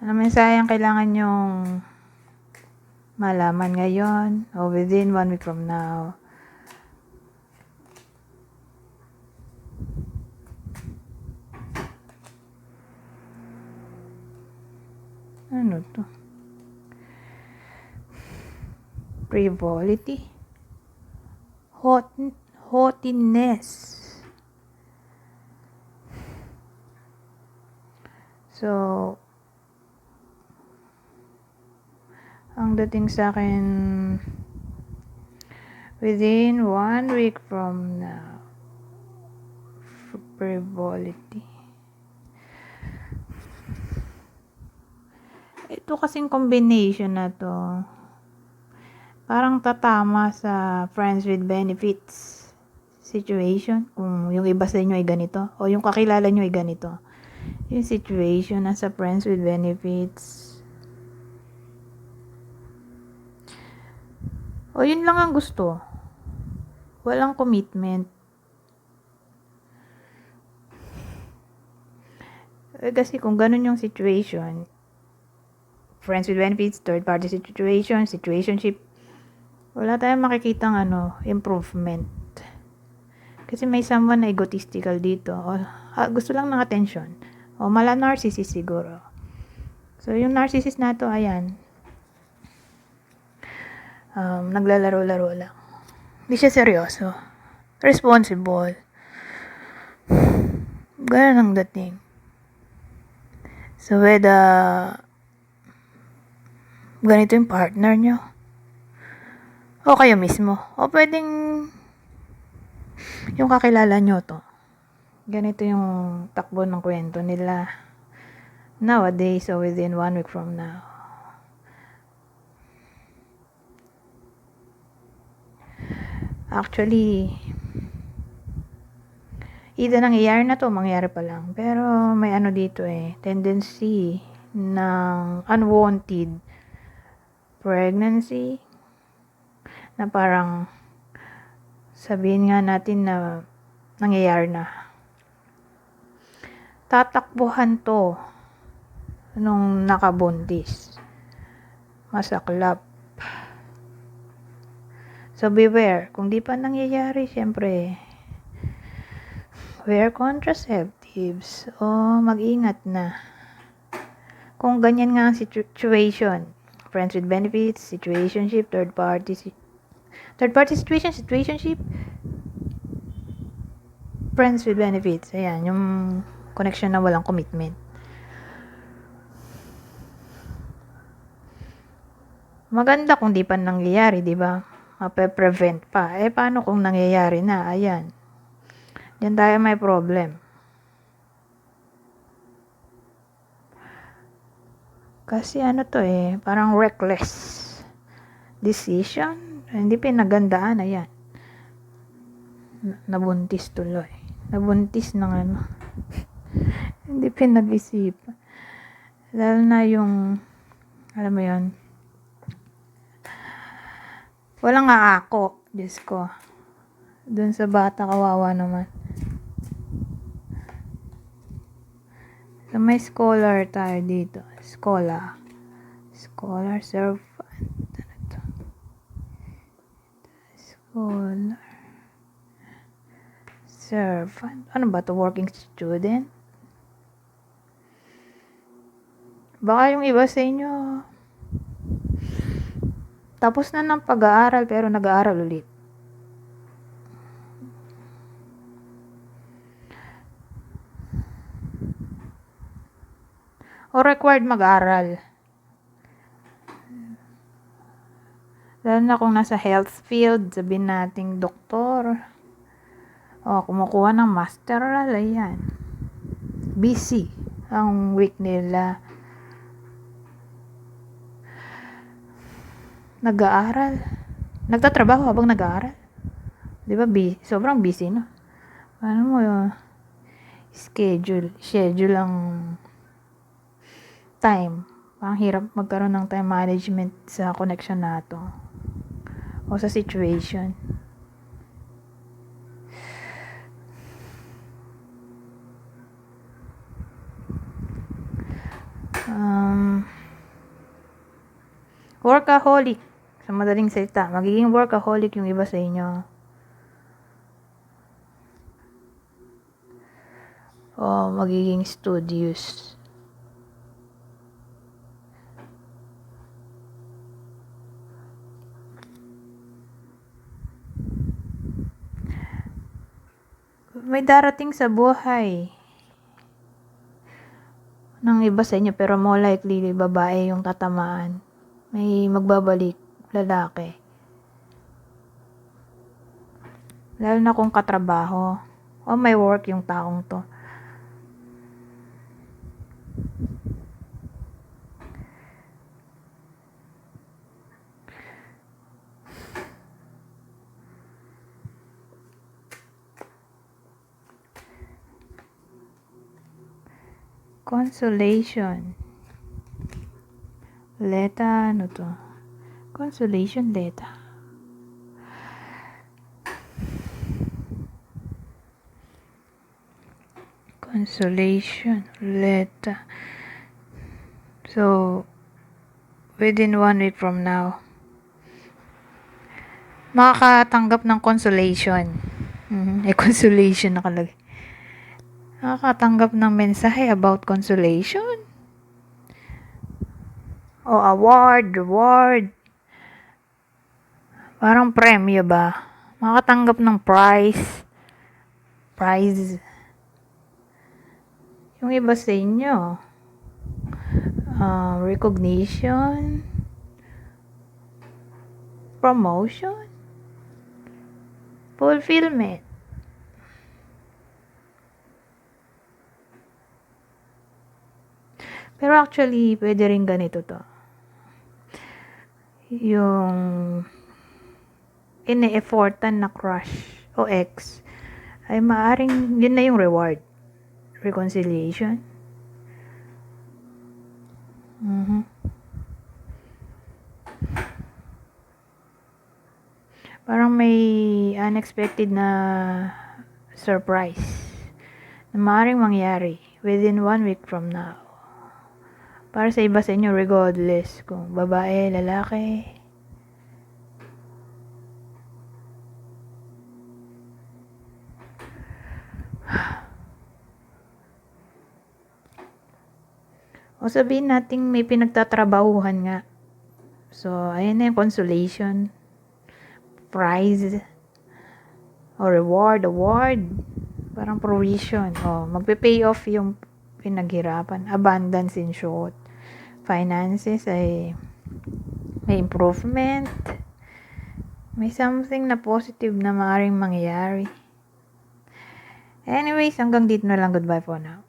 Ano mensaheng kailangan nyong malaman ngayon o within 1 week from now? Ano to? Frivolity? Haughtiness. So, ang dating sa akin, within 1 week from now, frivolity. Ito kasing combination na to, parang tatama sa friends with benefits situation. Kung yung iba sa inyo ay ganito, o yung kakilala nyo ay ganito. Yung situation nasa friends with benefits. O yun lang ang gusto. Walang commitment. Kasi kung ganun yung situation, friends with benefits, third party situation, situationship, wala tayong makikitang improvement. Kasi may someone na egotistical dito. O, gusto lang ng attention. O mala narcissist siguro. So yung narcissist na to, ayan. Naglalaro-laro lang. Hindi siya seryoso. Responsible. Ganun ang dating. So whether ganito yung partner nyo, o kayo mismo, o pwedeng yung kakilala nyo to. Ganito yung takbo ng kwento nila nowadays or within 1 week from now. Actually, either nangyayari na to, mangyayari pa lang. Pero may dito tendency ng unwanted pregnancy na parang sabihin nga natin na nangyayari na. Tatakbuhan to nung nakabuntis. Masaklap. So beware. Kung di pa nangyayari, syempre, wear contraceptives o mag-ingat na. Kung ganyan nga ang situation, friends with benefits, situationship, third party situation, situationship, friends with benefits. Ayan, yung connection na walang commitment. Maganda kung di pa nangyayari, di ba? Mape-prevent pa. Paano kung nangyayari na? Ayan. Diyan tayo may problem. Kasi to parang reckless decision. Hindi pinagandaan. Ayan. Nabuntis tuloy. Nabuntis ng hindi pinag-isipan. Lalo na yung, alam mo yun, walang aako. Diyos ko. Dun sa bata, kawawa naman. So, may scholar tayo dito. Scholar, servant. Scholar. Servant. Ano ba to? Working student? Baka yung iba sa inyo tapos na ng pag-aaral pero nag-aaral ulit. O required mag-aral. Lalo na kung nasa health field, sabihin nating doktor. O kumukuha ng masteral, ayan. Busy ang week nila. Nag-aaral. Nagtatrabaho habang nag-aaral. Di ba? Sobrang busy, no? Paano mo yun? Schedule ang time. Parang hirap magkaroon ng time management sa connection na to. O sa situation. Workaholic. Sa madaling salita, magiging workaholic yung iba sa inyo. O magiging studious. May darating sa buhay ng iba sa inyo, pero more likely babae yung tatamaan. May magbabalik, lalaki. Lalo na kung katrabaho o may work yung taong to. Consolation. Leta, ano to? Consolation leta. Consolation leta. So, within 1 week from now, makakatanggap ng consolation. Consolation nakalagay. Nakakatanggap ng mensahe about consolation. O award, reward. Parang premyo ba? Makakatanggap ng prize. Yung iba sa inyo, recognition, promotion, fulfillment. Pero actually, pwede rin ganito to. Yung ine-effortan na crush o ex ay maaring yun na yung reward. Reconciliation. Parang may unexpected na surprise na maaaring mangyari within 1 week from now. Para sa iba sa inyo, regardless kung babae, lalaki. O sabihin natin may pinagtatrabahuhan nga. So, ayan na yung consolation, prize, o reward, award. Parang provision. O, magpe-pay off yung pinaghirapan. Abundance in short. Finances ay may improvement. May something na positive na maaaring mangyayari. Anyways, hanggang dito na lang. Goodbye for now.